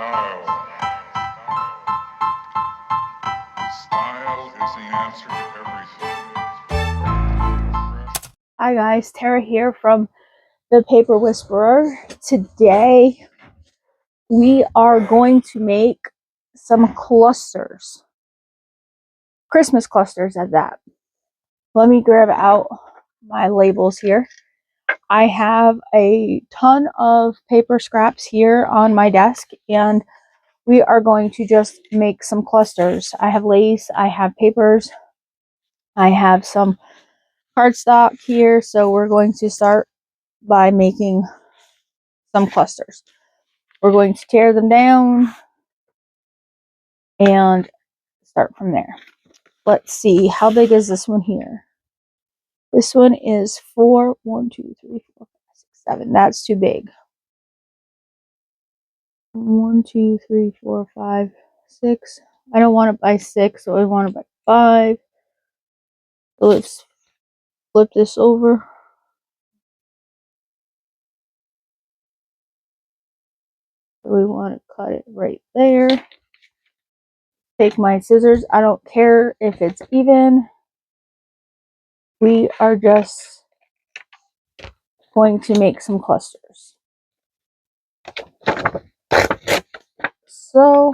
Hi guys, Tara here from the Paper Whisperer. Today we are going to make some clusters, Christmas clusters at that. Let me grab out my labels here. I have a ton of paper scraps here on my desk and we are going to just make some clusters. I have lace, I have papers, I have some cardstock here, so we're going to start by making some clusters. We're going to tear them down and start from there. Let's see, how big is this one here? This one is 4, 1, 2, 3, 4, 5, 6, 7. That's too big. 1, 2, 3, 4, 5, 6. I don't want it by 6, so I want it by 5. So let's flip this over. So we want to cut it right there. Take my scissors. I don't care if it's even. We are just going to make some clusters. So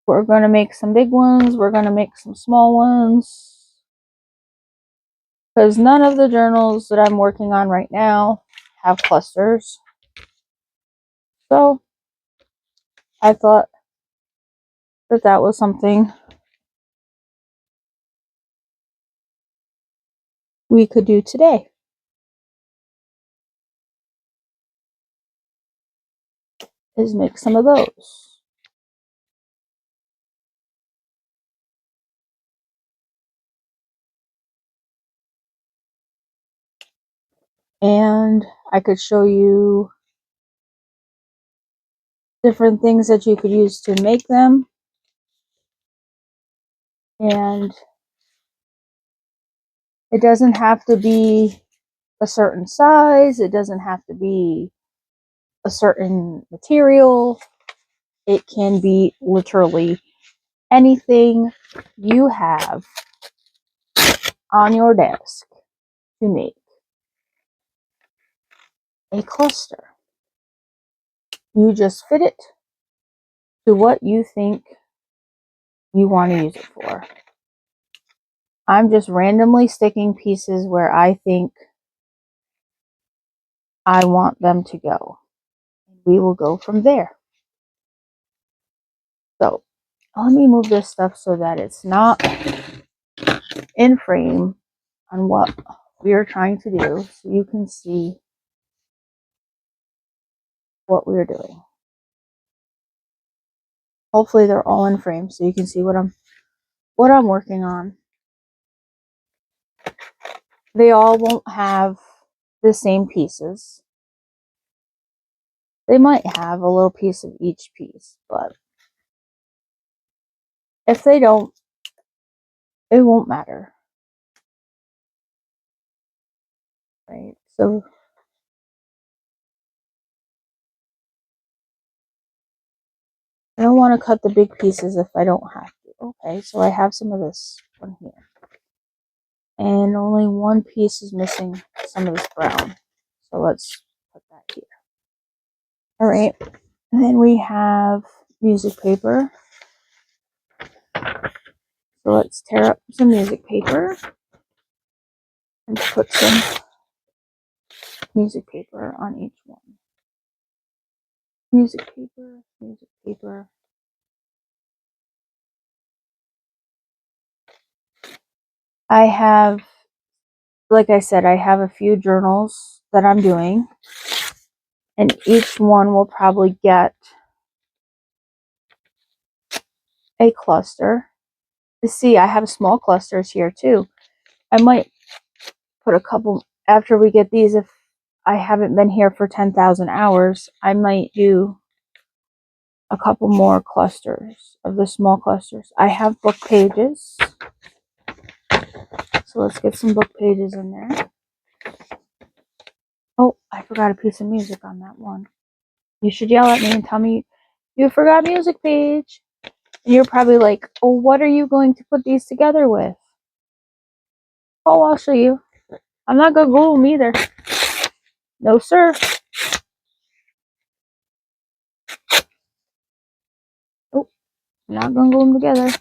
we're going to make some big ones. We're going to make some small ones. Because none of the journals that I'm working on right now have clusters. So I thought that that was something we could do today. Is make some of those. And I could show you different things that you could use to make them. And it doesn't have to be a certain size. It doesn't have to be a certain material. It can be literally anything you have on your desk to make a cluster. You just fit it to what you think you want to use it for. I'm just randomly sticking pieces where I think I want them to go. We will go from there. So let me move this stuff so that it's not in frame on what we are trying to do, so you can see what we're doing. Hopefully they're all in frame so you can see what I'm working on. They all won't have the same pieces. They might have a little piece of each piece, but if they don't, it won't matter. Right? So I don't want to cut the big pieces if I don't have to. Okay, so I have some of this one here. And only one piece is missing some of this brown. So let's put that here. All right, and then we have music paper. So let's tear up some music paper and put some music paper on each one. Music paper, music paper. I have, like I said, I have a few journals that I'm doing, and each one will probably get a cluster. You see, I have small clusters here too. I might put a couple after we get these. If I haven't been here for 10,000 hours, I might do a couple more clusters of the small clusters. I have book pages. So let's get some book pages in there. Oh, I forgot a piece of music on that one. You should yell at me and tell me you forgot music page. And you're probably like, oh, what are you going to put these together with? Oh, I'll show you. I'm not going to glue them either. No, sir. Oh, I'm not going to glue them together.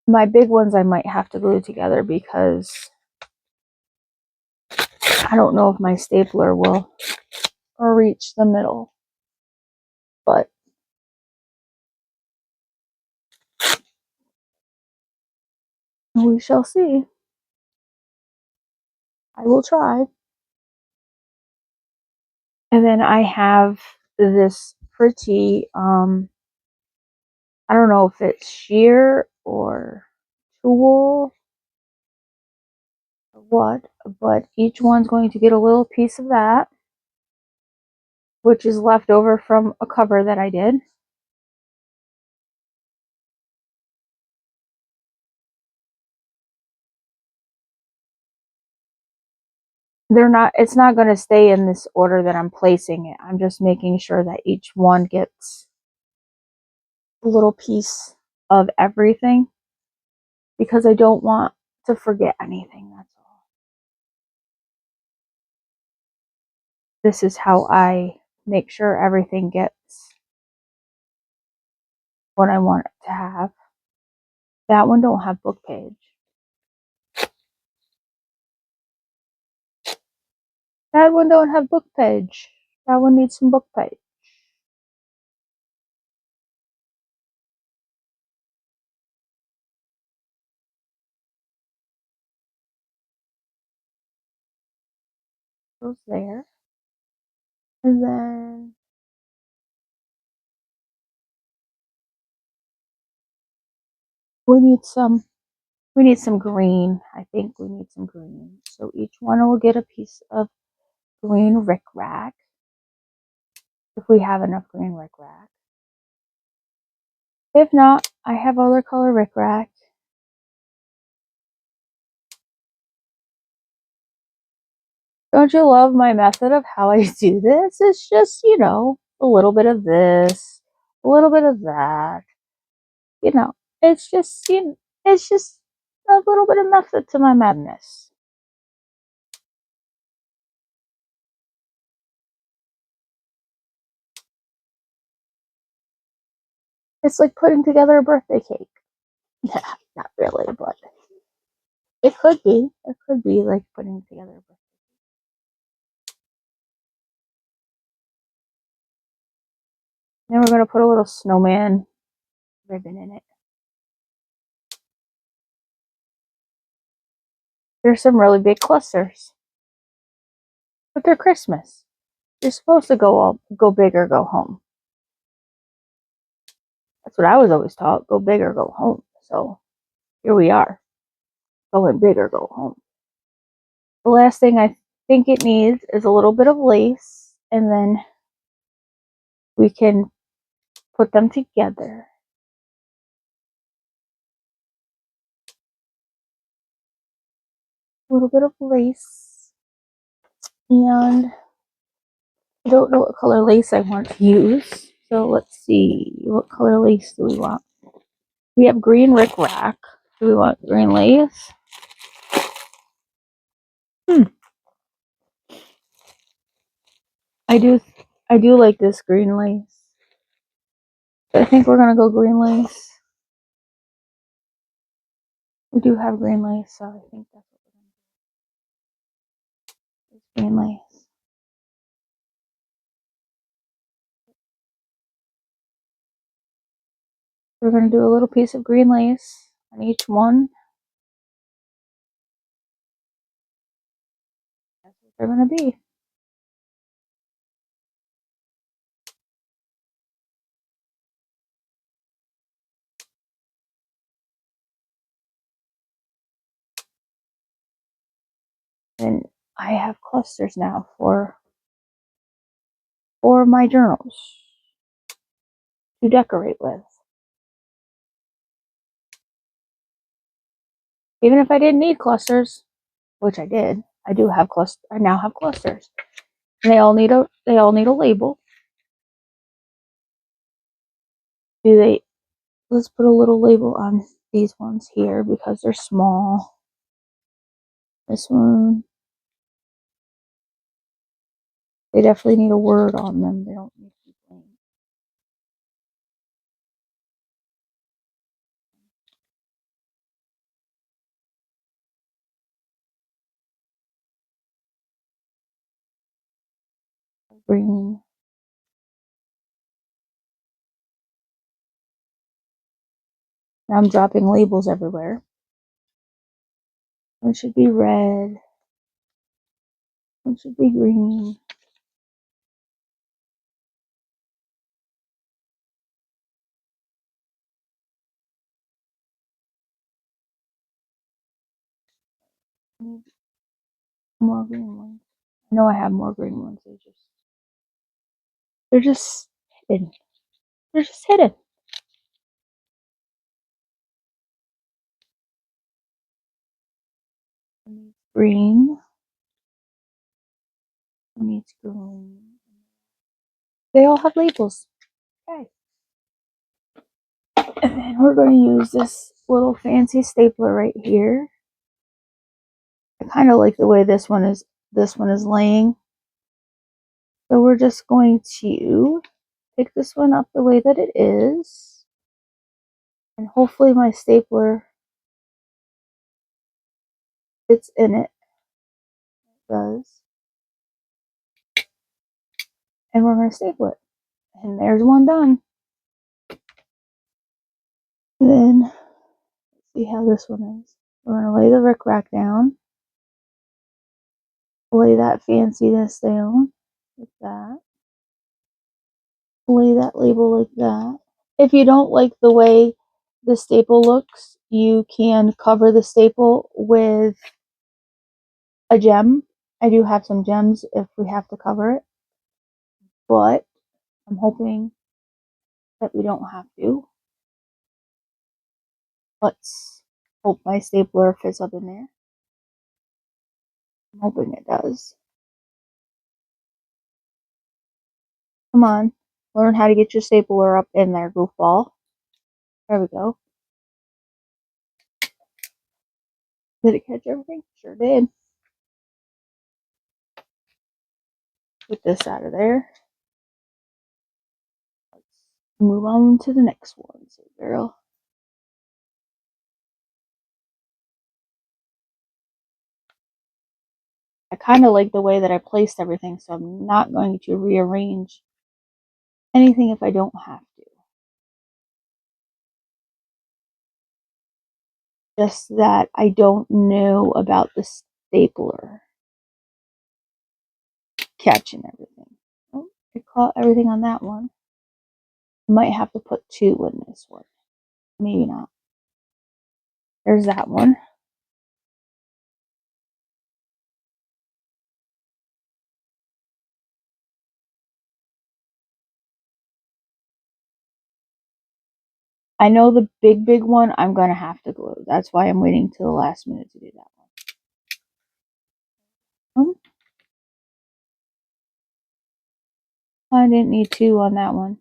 My big ones I might have to glue together because I don't know if my stapler will reach the middle. But we shall see. I will try. And then I have this pretty, I don't know if it's sheer or tulle or what, but each one's going to get a little piece of that, which is left over from a cover that I did. It's not going to stay in this order that I'm placing it. I'm just making sure that each one gets a little piece of everything because I don't want to forget anything. That's all. This is how I make sure everything gets what I want it to have. That one don't have book page. That one don't have book page. That one needs some book page. Goes there. And then we need some green. I think we need some green. So each one will get a piece of green rickrack. If we have enough green rickrack. If not, I have other color rickrack. Don't you love my method of how I do this? It's just, a little bit of this, a little bit of that. It's just, it's just a little bit of method to my madness. It's like putting together a birthday cake. Yeah, not really, but it could be. It could be like putting together a birthday cake. Then we're going to put a little snowman ribbon in it. There's some really big clusters, but they're Christmas. You're supposed to go big or go home. That's what I was always taught. Go big or go home. So here we are, going big or go home. The last thing I think it needs is a little bit of lace, and then we can put them together. A little bit of lace, and I don't know what color lace I want to use. So let's see, what color lace do we want? We have green rickrack. Do we want green lace? I do like this green lace. I think we're gonna go green lace. We do have green lace, so I think that's what we're gonna do. It's green lace. We're gonna do a little piece of green lace on each one. That's what they're gonna be. And I have clusters now for my journals to decorate with. Even if I didn't need clusters, which I did, I now have clusters. And they all need a label. Let's put a little label on these ones here because they're small. This one, they definitely need a word on them. They don't need to be plain. Green. Now I'm dropping labels everywhere. One should be red. One should be green. More green ones. I know I have more green ones. They're just hidden. They're just hidden. Green. Needs green. They all have labels. Okay. And then we're going to use this little fancy stapler right here. I kind of like the way this one is laying. So we're just going to pick this one up the way that it is. And hopefully my stapler fits in it. It does. And we're going to staple it. And there's one done. And then, let's see how this one is. We're going to lay the rickrack down. Lay that fanciness down. Like that. Lay that label like that. If you don't like the way the staple looks, you can cover the staple with a gem. I do have some gems if we have to cover it, but I'm hoping that we don't have to. Let's hope my stapler fits up in there. I'm hoping it does. Come on, learn how to get your stapler up in there, goofball. There we go. Did it catch everything? Sure did. Put this out of there. Let's move on to the next one, so girl. I kind of like the way that I placed everything, so I'm not going to rearrange anything if I don't have to. Just that I don't know about the stapler catching everything. Oh, I caught everything on that one. Might have to put 2 in this one. Maybe not. There's that one. I know the big one I'm going to have to glue. That's why I'm waiting till the last minute to do that one. I didn't need 2 on that one.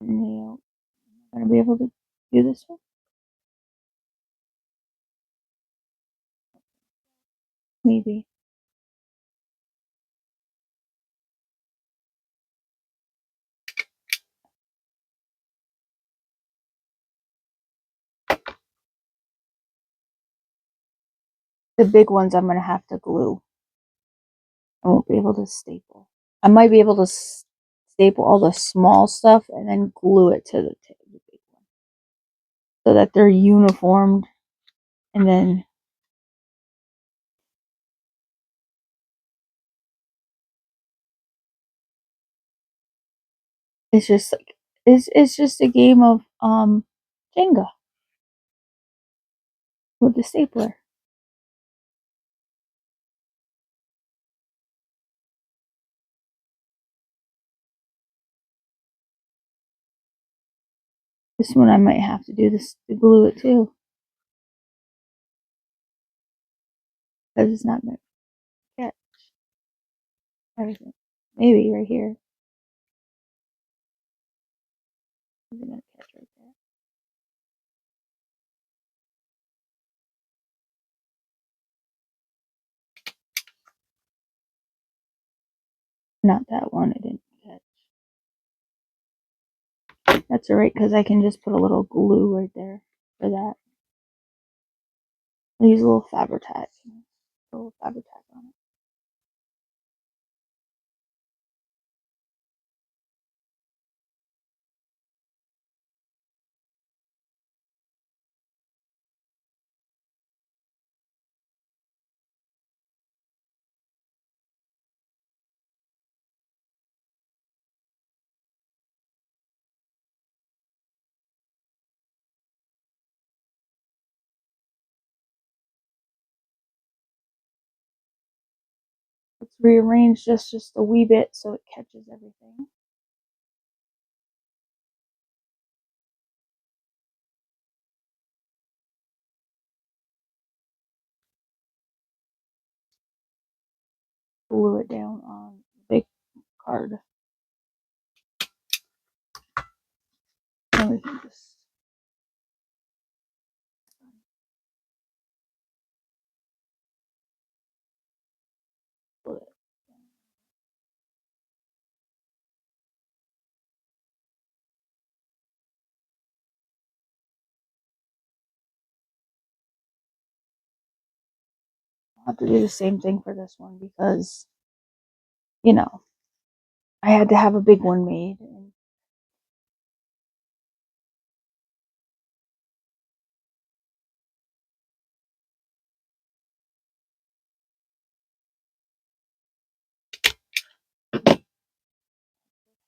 No, I'm going to be able to do this one. Maybe. The big ones I'm going to have to glue. I won't be able to staple. I might be able to staple all the small stuff and then glue it to the big one so that they're uniformed And then it's just like it's just a game of Jenga with the stapler. This one I might have to do this to glue it too. Because it's not going to catch everything. Maybe right here. Is it going to catch right there? Not that one, it didn't catch. That's alright, because I can just put a little glue right there for that. I'll use a little Fabri-Tac. A little Fabri-Tac on it. Let's rearrange this just a wee bit so it catches everything. Glue it down on the big card. And we can just glue it. I'll have to do the same thing for this one because, you know, I had to have a big one made. And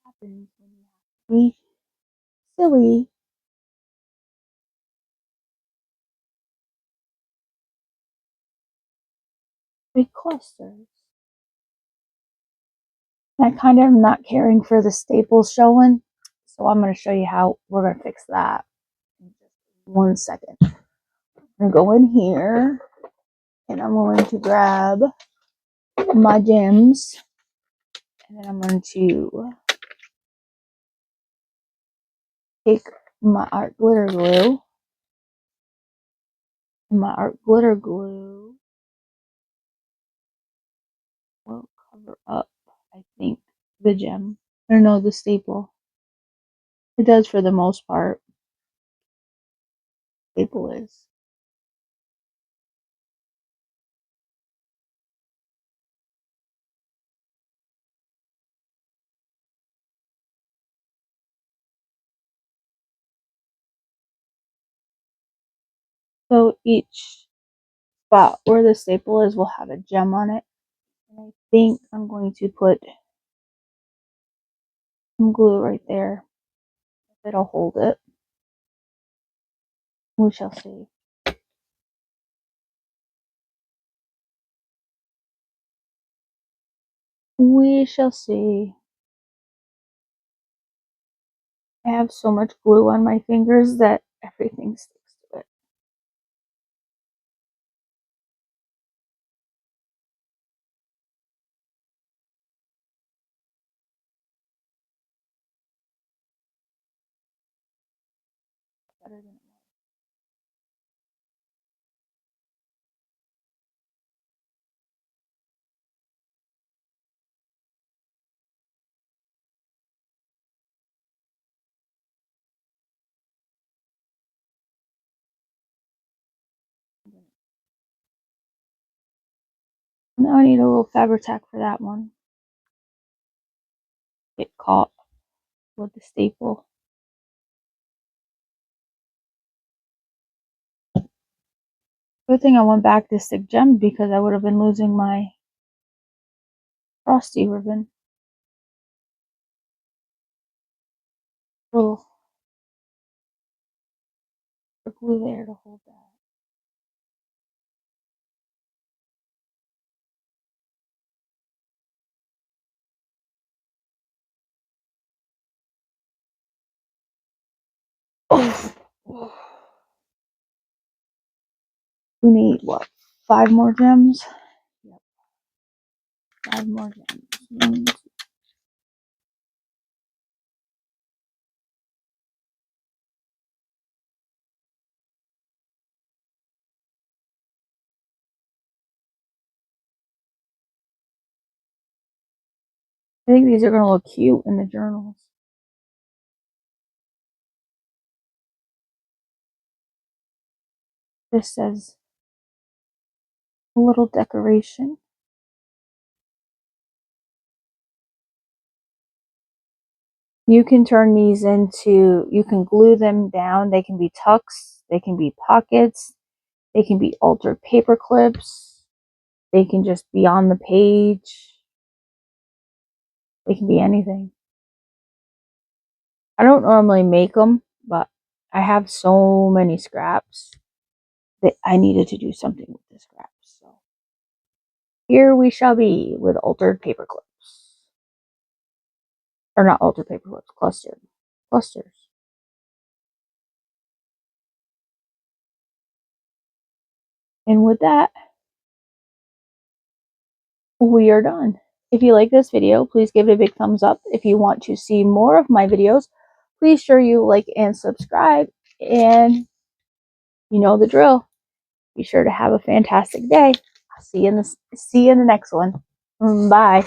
happens when you have to be silly. Big clusters. I kind of am not caring for the staples showing, so I'm going to show you how we're going to fix that in just 1 second. I'm going to go in here, and I'm going to grab my gems, and then I'm going to take my art glitter glue, and my art glitter glue will cover up, I think, the gem. Or no, the staple. It does for the most part. Staple is. So each spot where the staple is will have a gem on it. And I think I'm going to put some glue right there. It'll hold it. We shall see. We shall see. I have so much glue on my fingers that everything sticks to it. Better than it was. Now I need a little Fabri-Tac for that one. Get caught with the staple. Good thing I went back to stick gems because I would have been losing my frosty ribbon. Little glue there to hold that. Oh. We need what? 5 more gems? Yep. 5 more gems. I think these are going to look cute in the journals. This says a little decoration. You can turn these into, you can glue them down. They can be tucks, they can be pockets, they can be altered paper clips, they can just be on the page, they can be anything. I don't normally make them, but I have so many scraps that I needed to do something with the scraps. So here we shall be with altered paper clips. Or not altered paper clips, clusters. And with that, we are done. If you like this video, please give it a big thumbs up. If you want to see more of my videos, please sure you like and subscribe. And you know the drill. Be sure to have a fantastic day. I'll see you in the next one. Bye.